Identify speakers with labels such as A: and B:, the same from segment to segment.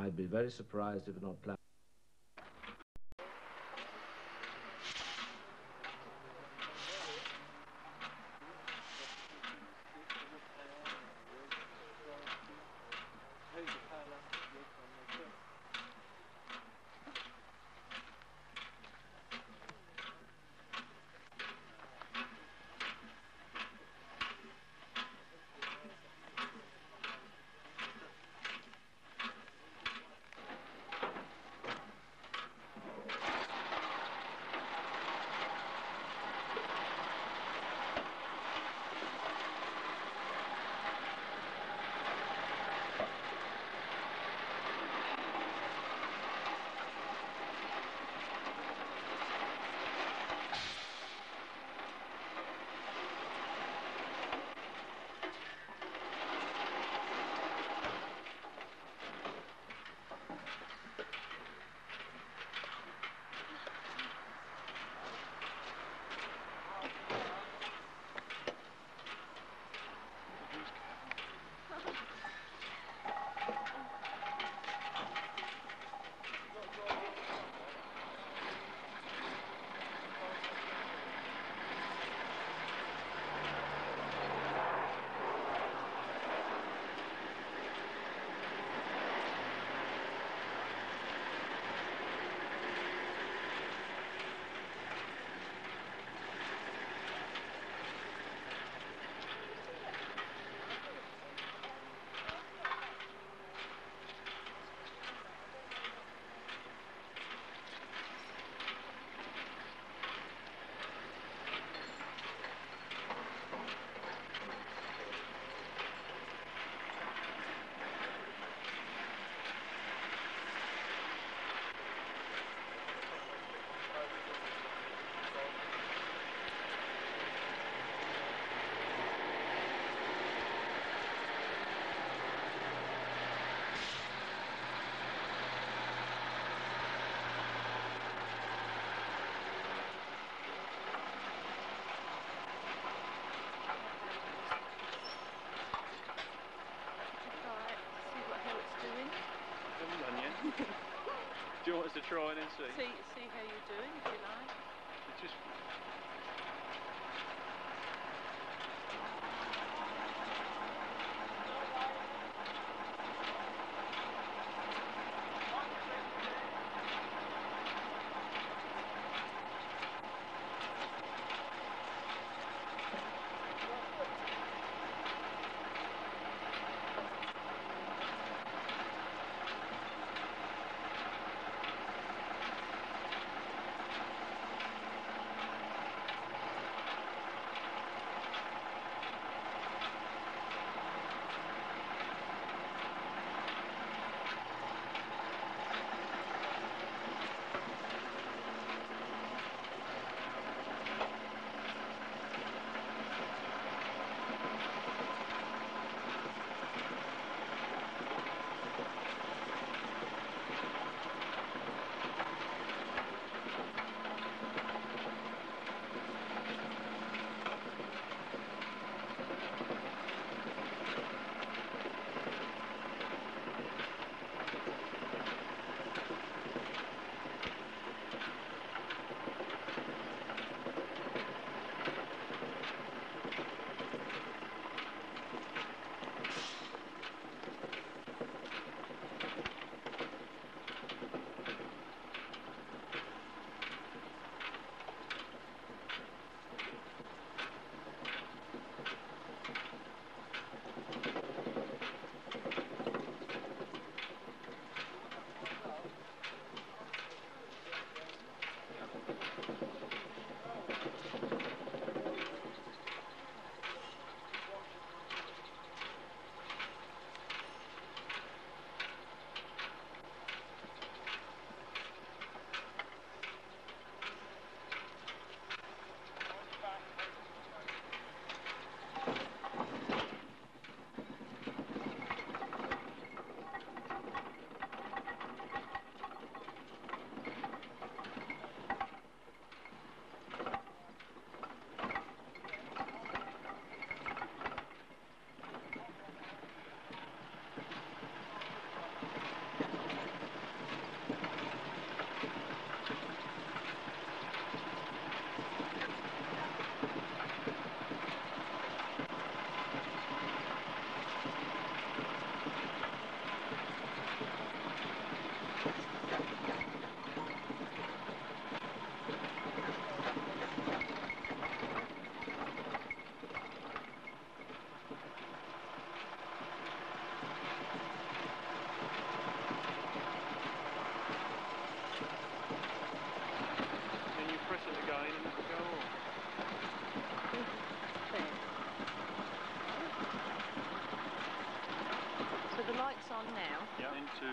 A: I'd be very surprised if not planned.
B: Do you want us to try and see?
C: See how you're doing, if you like.
B: Just
C: on now?
B: Yeah. Then to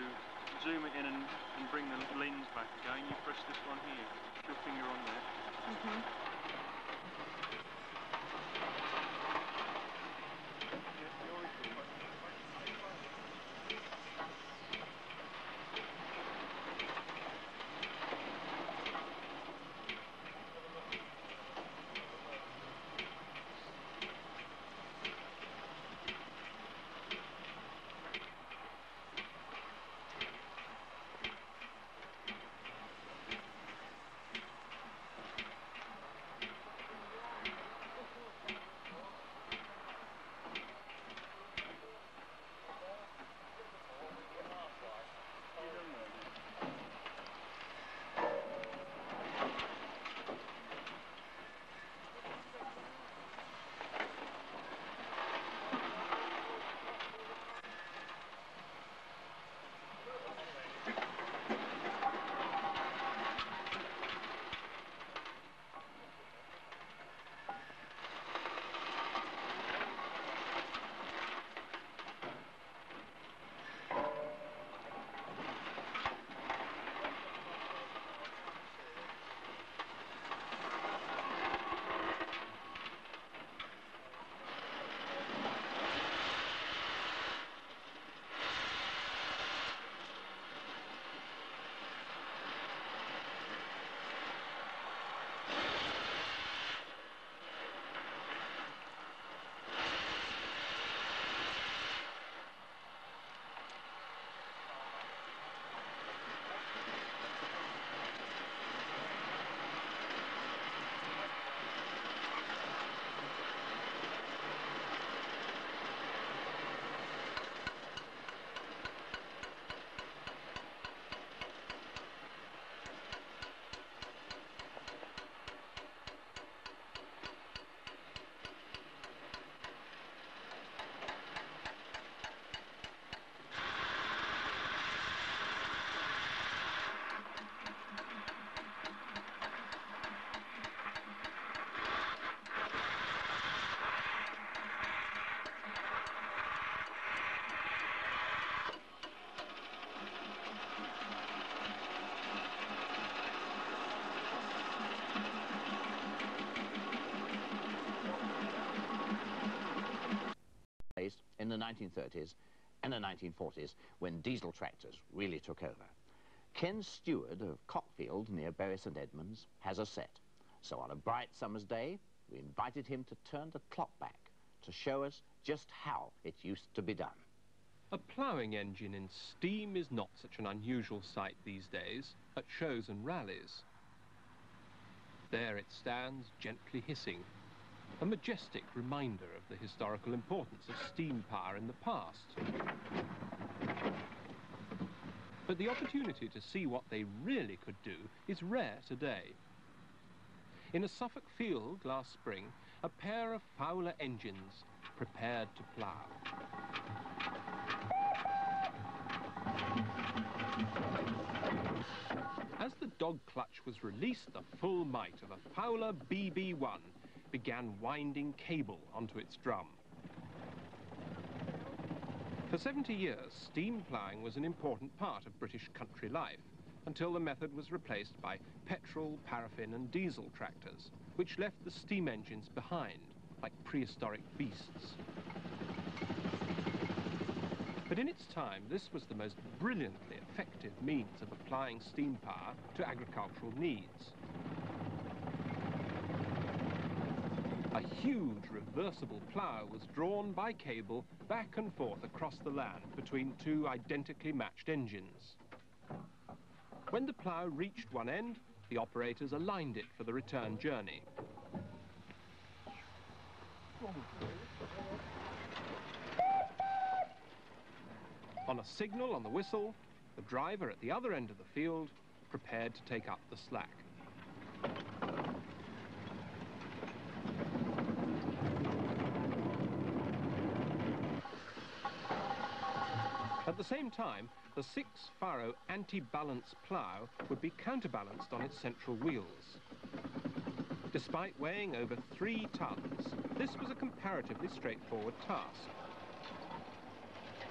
B: zoom it in and bring the lens back again, you press this one here. Put your finger on there.
D: In the 1930s and the 1940s, when diesel tractors really took over. Ken Stewart of Cockfield near Bury St Edmunds has a set. So on a bright summer's day, we invited him to turn the clock back to show us just how it used to be done.
E: A ploughing engine in steam is not such an unusual sight these days at shows and rallies. There it stands, gently hissing, a majestic reminder of the historical importance of steam power in the past. But the opportunity to see what they really could do is rare today. In a Suffolk field last spring, a pair of Fowler engines prepared to plough. As the dog clutch was released, the full might of a Fowler BB1 began winding cable onto its drum. For 70 years, steam ploughing was an important part of British country life, until the method was replaced by petrol, paraffin and diesel tractors, which left the steam engines behind, like prehistoric beasts. But in its time, this was the most brilliantly effective means of applying steam power to agricultural needs. A huge reversible plough was drawn by cable back and forth across the land between two identically matched engines. When the plough reached one end, the operators aligned it for the return journey. On a signal on the whistle, the driver at the other end of the field prepared to take up the slack. At the same time, the 6-furrow anti-balance plough would be counterbalanced on its central wheels. Despite weighing over 3 tons, this was a comparatively straightforward task.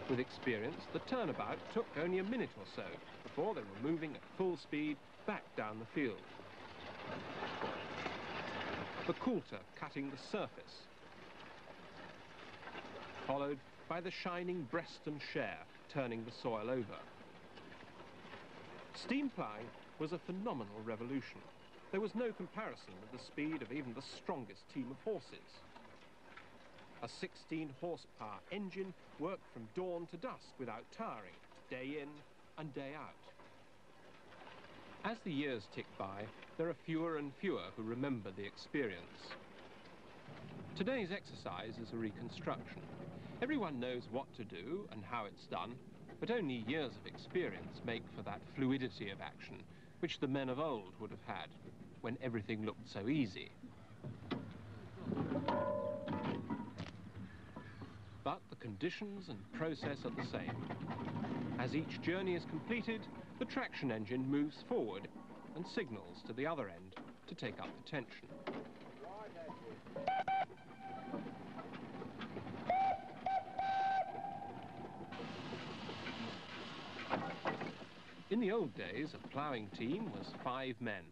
E: With experience, the turnabout took only a minute or so before they were moving at full speed back down the field. The coulter cutting the surface, followed by the shining breast and share turning the soil over. Steam ploughing was a phenomenal revolution. There was no comparison with the speed of even the strongest team of horses. A 16-horsepower engine worked from dawn to dusk without tiring, day in and day out. As the years tick by, there are fewer and fewer who remember the experience. Today's exercise is a reconstruction. Everyone knows what to do and how it's done, but only years of experience make for that fluidity of action which the men of old would have had when everything looked so easy. But the conditions and process are the same. As each journey is completed, the traction engine moves forward and signals to the other end to take up the tension. In the old days, a ploughing team was 5 men,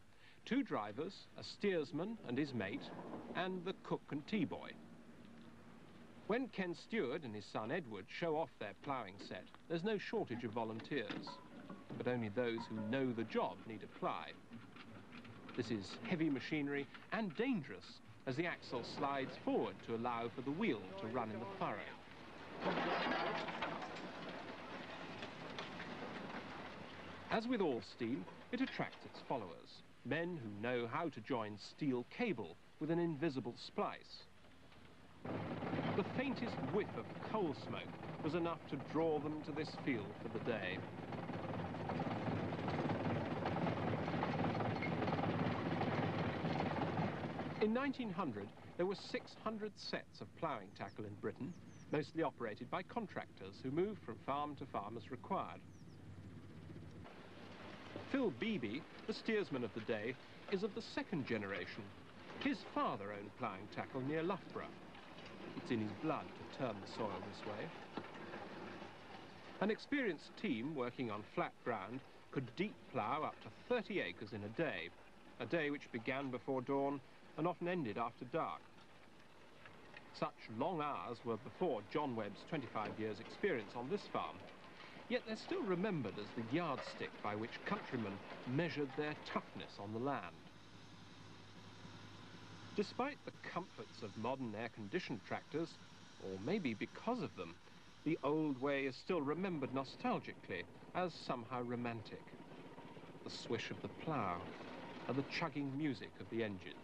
E: 2 drivers, a steersman and his mate, and the cook and tea boy. When Ken Stewart and his son Edward show off their ploughing set, there's no shortage of volunteers, but only those who know the job need apply. This is heavy machinery and dangerous, as the axle slides forward to allow for the wheel to run in the furrow. As with all steam, it attracts its followers, men who know how to join steel cable with an invisible splice. The faintest whiff of coal smoke was enough to draw them to this field for the day. In 1900, there were 600 sets of ploughing tackle in Britain, mostly operated by contractors who moved from farm to farm as required. Phil Beebe, the steersman of the day, is of the 2nd generation. His father owned ploughing tackle near Loughborough. It's in his blood to turn the soil this way. An experienced team working on flat ground could deep plough up to 30 acres in a day which began before dawn and often ended after dark. Such long hours were before John Webb's 25 years' experience on this farm, yet they're still remembered as the yardstick by which countrymen measured their toughness on the land. Despite the comforts of modern air-conditioned tractors, or maybe because of them, the old way is still remembered nostalgically as somehow romantic. The swish of the plough and the chugging music of the engines.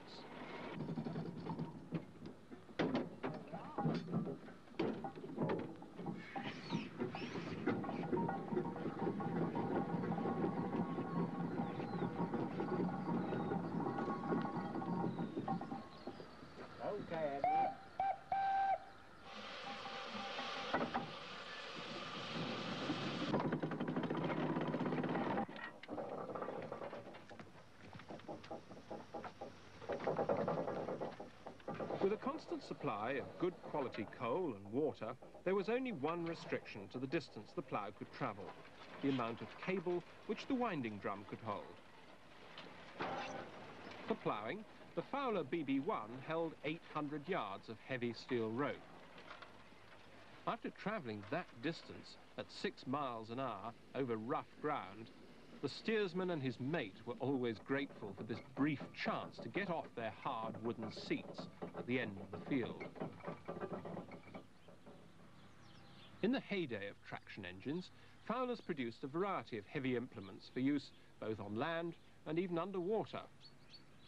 E: With a constant supply of good quality coal and water, there was only one restriction to the distance the plough could travel: the amount of cable which the winding drum could hold. For ploughing, the Fowler BB1 held 800 yards of heavy steel rope. After travelling that distance at 6 miles an hour over rough ground, the steersman and his mate were always grateful for this brief chance to get off their hard wooden seats at the end of the field. In the heyday of traction engines, Fowler's produced a variety of heavy implements for use both on land and even underwater.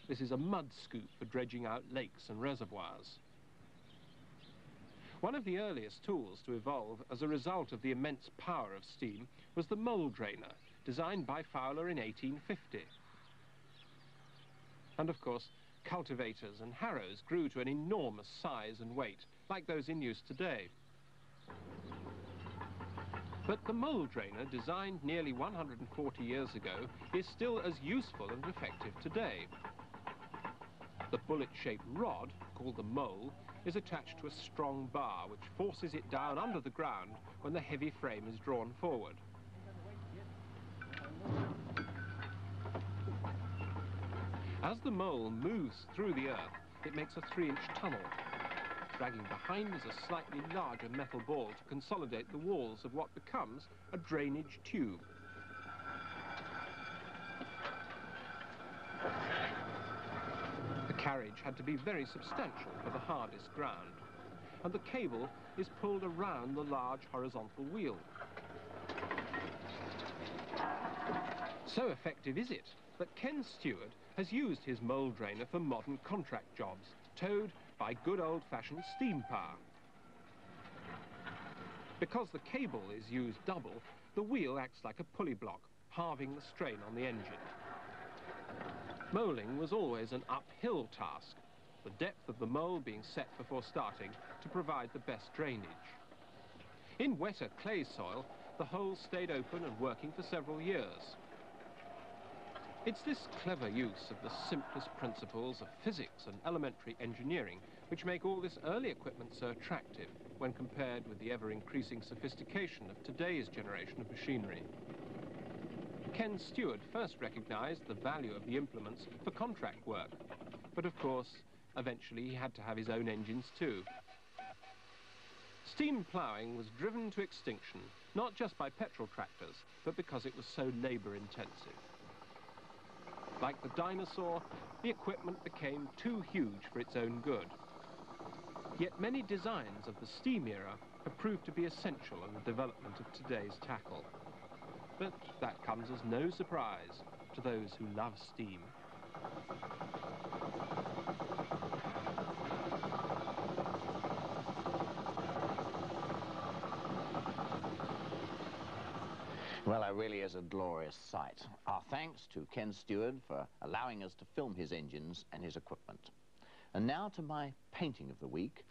E: This is a mud scoop for dredging out lakes and reservoirs. One of the earliest tools to evolve as a result of the immense power of steam was the mole drainer, designed by Fowler in 1850. And of course, cultivators and harrows grew to an enormous size and weight, like those in use today. But the mole drainer, designed nearly 140 years ago, is still as useful and effective today. The bullet-shaped rod, called the mole, is attached to a strong bar which forces it down under the ground when the heavy frame is drawn forward. As the mole moves through the earth, it makes a 3-inch tunnel. Dragging behind is a slightly larger metal ball to consolidate the walls of what becomes a drainage tube. The carriage had to be very substantial for the hardest ground, and the cable is pulled around the large horizontal wheel. So effective is it that Ken Stewart has used his mole drainer for modern contract jobs, towed by good old-fashioned steam power. Because the cable is used double, the wheel acts like a pulley block, halving the strain on the engine. Moling was always an uphill task, the depth of the mole being set before starting to provide the best drainage. In wetter clay soil, the hole stayed open and working for several years. It's this clever use of the simplest principles of physics and elementary engineering which make all this early equipment so attractive when compared with the ever-increasing sophistication of today's generation of machinery. Ken Stewart first recognised the value of the implements for contract work, but of course, eventually he had to have his own engines too. Steam ploughing was driven to extinction, not just by petrol tractors, but because it was so labour-intensive. Like the dinosaur, the equipment became too huge for its own good. Yet many designs of the steam era have proved to be essential in the development of today's tackle. But that comes as no surprise to those who love steam.
D: Well, it really is a glorious sight. Our thanks to Ken Stewart for allowing us to film his engines and his equipment. And now to my painting of the week,